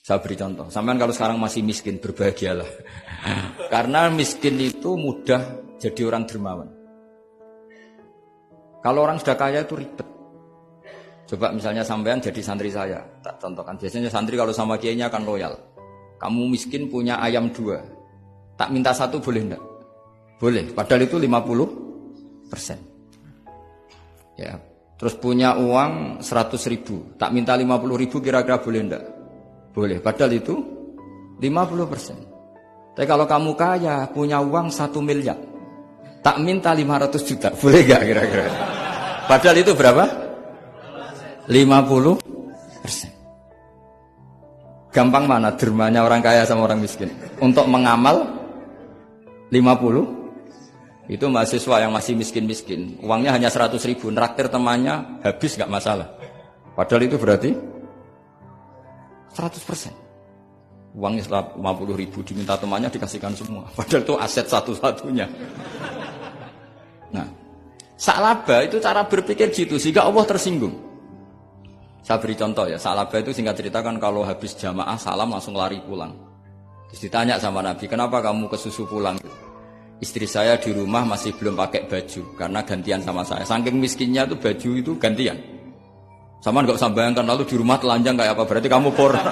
Saya beri contoh. Sampean kalau sekarang masih miskin, berbahagialah. Karena miskin itu mudah jadi orang dermawan. Kalau orang sudah kaya itu ribet. Coba misalnya sampean jadi santri saya, tak contohkan. Biasanya santri kalau sama kiainya akan loyal. Kamu miskin punya ayam 2, tak minta 1 boleh enggak? Boleh, padahal itu 50%. Ya, terus punya uang 100.000, tak minta 50.000 kira-kira boleh enggak? Boleh, padahal itu 50%. Tapi kalau kamu kaya, punya uang 1 miliar, tak minta 500 juta, boleh enggak kira-kira? Padahal itu berapa? 50%. Gampang mana dermanya orang kaya sama orang miskin? Untuk mengamal 50, itu mahasiswa yang masih miskin-miskin, uangnya hanya 100.000, neraktir temannya habis gak masalah. Padahal itu berarti 100%. Uangnya 50.000 diminta temannya dikasihkan semua. Padahal itu aset satu-satunya. Nah, Sa'labah itu cara berpikir gitu sehingga Allah tersinggung. Saya beri contoh ya, Sa'labah itu singkat cerita kan kalau habis jamaah salam langsung lari pulang. Terus ditanya sama Nabi, kenapa kamu kesusu pulang? Istri saya di rumah masih belum pakai baju karena gantian sama saya. Saking miskinnya tuh baju itu gantian. Sama nggak usah bayangkan lalu di rumah telanjang kayak apa, berarti kamu porno.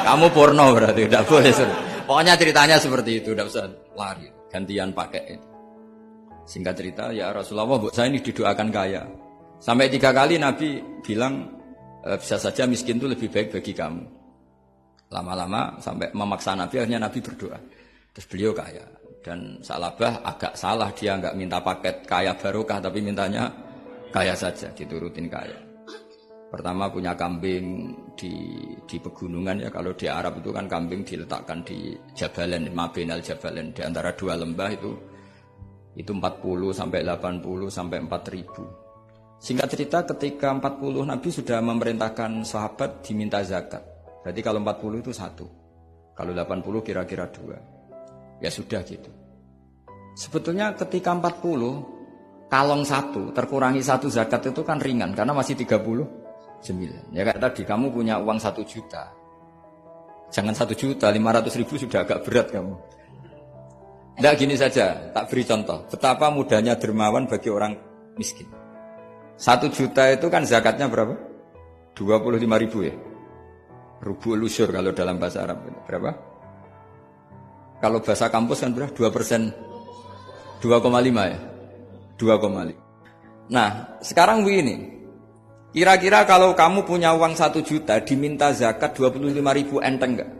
Kamu porno berarti, tidak boleh. Pokoknya ceritanya seperti itu, tidak usah lari, gantian pakai. Singkat cerita, ya Rasulullah, saya ini didoakan kaya. Sampai 3 kali Nabi bilang, bisa saja miskin itu lebih baik bagi kamu. Lama-lama sampai memaksa Nabi, akhirnya Nabi berdoa. Terus beliau kaya. Dan Sa'labah agak salah, dia nggak minta paket kaya barokah, tapi mintanya kaya saja, diturutin kaya. Pertama punya kambing di pegunungan ya, kalau di Arab itu kan kambing diletakkan di Jabalen, Mabinal Jabalen, di antara 2 lembah itu 40 sampai 80 sampai 4.000. Singkat cerita ketika 40 Nabi sudah memerintahkan sahabat diminta zakat. Berarti kalau 40 itu 1. Kalau 80 kira-kira 2. Ya sudah gitu. Sebetulnya ketika 40 kalong 1 terkurangi 1 zakat itu kan ringan karena masih 39. Ya kayak tadi kamu punya uang 1 juta. Jangan 1 juta, 500.000 sudah agak berat kamu. Tidak gini saja, tak beri contoh. Betapa mudahnya dermawan bagi orang miskin. 1 juta itu kan zakatnya berapa? 25.000 ya. Rubul usyur kalau dalam bahasa Arab. Berapa? Kalau bahasa kampus kan berapa? 2%. 2,5 ya. 2,5. Nah, sekarang begini. Kira-kira kalau kamu punya uang 1 juta diminta zakat 25.000 enteng enggak?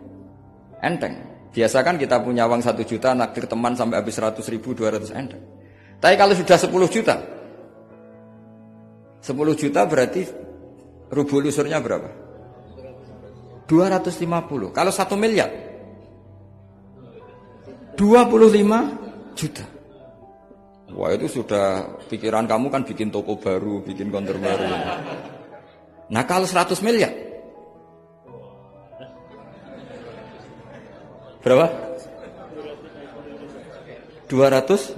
Enteng. Biasa kan kita punya uang 1 juta naktir teman sampai habis 100.000, 200 enteng. Tapi kalau sudah 10 juta 10 juta berarti rubul usurnya berapa? 250. Kalau 1 miliar 25 juta. Wah itu sudah pikiran kamu kan bikin toko baru, bikin konter baru. Nah kalau 100 miliar berapa? 200.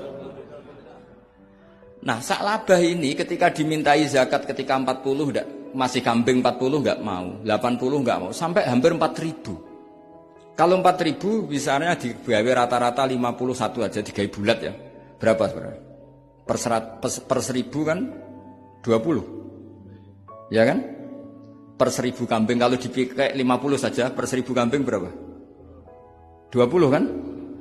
Nah Sa'labah ini ketika dimintai zakat ketika 40 enggak, masih kambing 40 enggak mau, 80 enggak mau, sampai hampir 4.000. Kalau 4.000 misalnya digawe rata-rata 51 aja digawe bulat ya. Berapa sebenarnya? Per 1.000 kan 20. Ya kan? Per 1.000 kambing kalau dipakai 50 saja per 1.000 kambing berapa? 20 kan?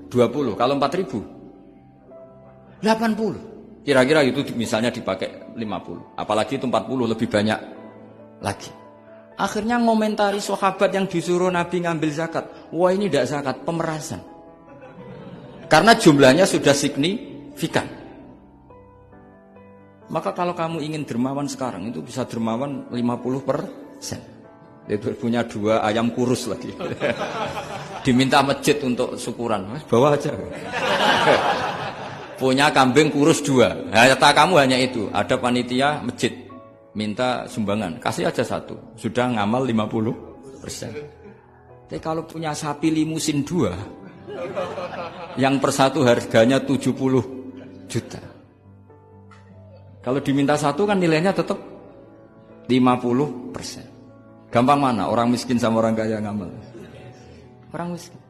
20. Kalau 4.000 80. Kira-kira itu misalnya dipakai 50. Apalagi itu 40 lebih banyak lagi. Akhirnya ngomentari sahabat yang disuruh Nabi ngambil zakat. Wah ini tidak zakat, pemerasan. Karena jumlahnya sudah signifikan. Maka kalau kamu ingin dermawan sekarang itu bisa dermawan 50%. Itu punya 2 ayam kurus lagi. Diminta masjid untuk syukuran. Bawa aja. Punya kambing kurus 2. Kata kamu hanya itu. Ada panitia masjid minta sumbangan, kasih aja 1. Sudah ngamal 50%. Tapi kalau punya sapi limusin 2, yang per 1 harganya 70 juta. Kalau diminta 1 kan nilainya tetap 50%. Gampang mana orang miskin sama orang kaya ngamal? orang miskin.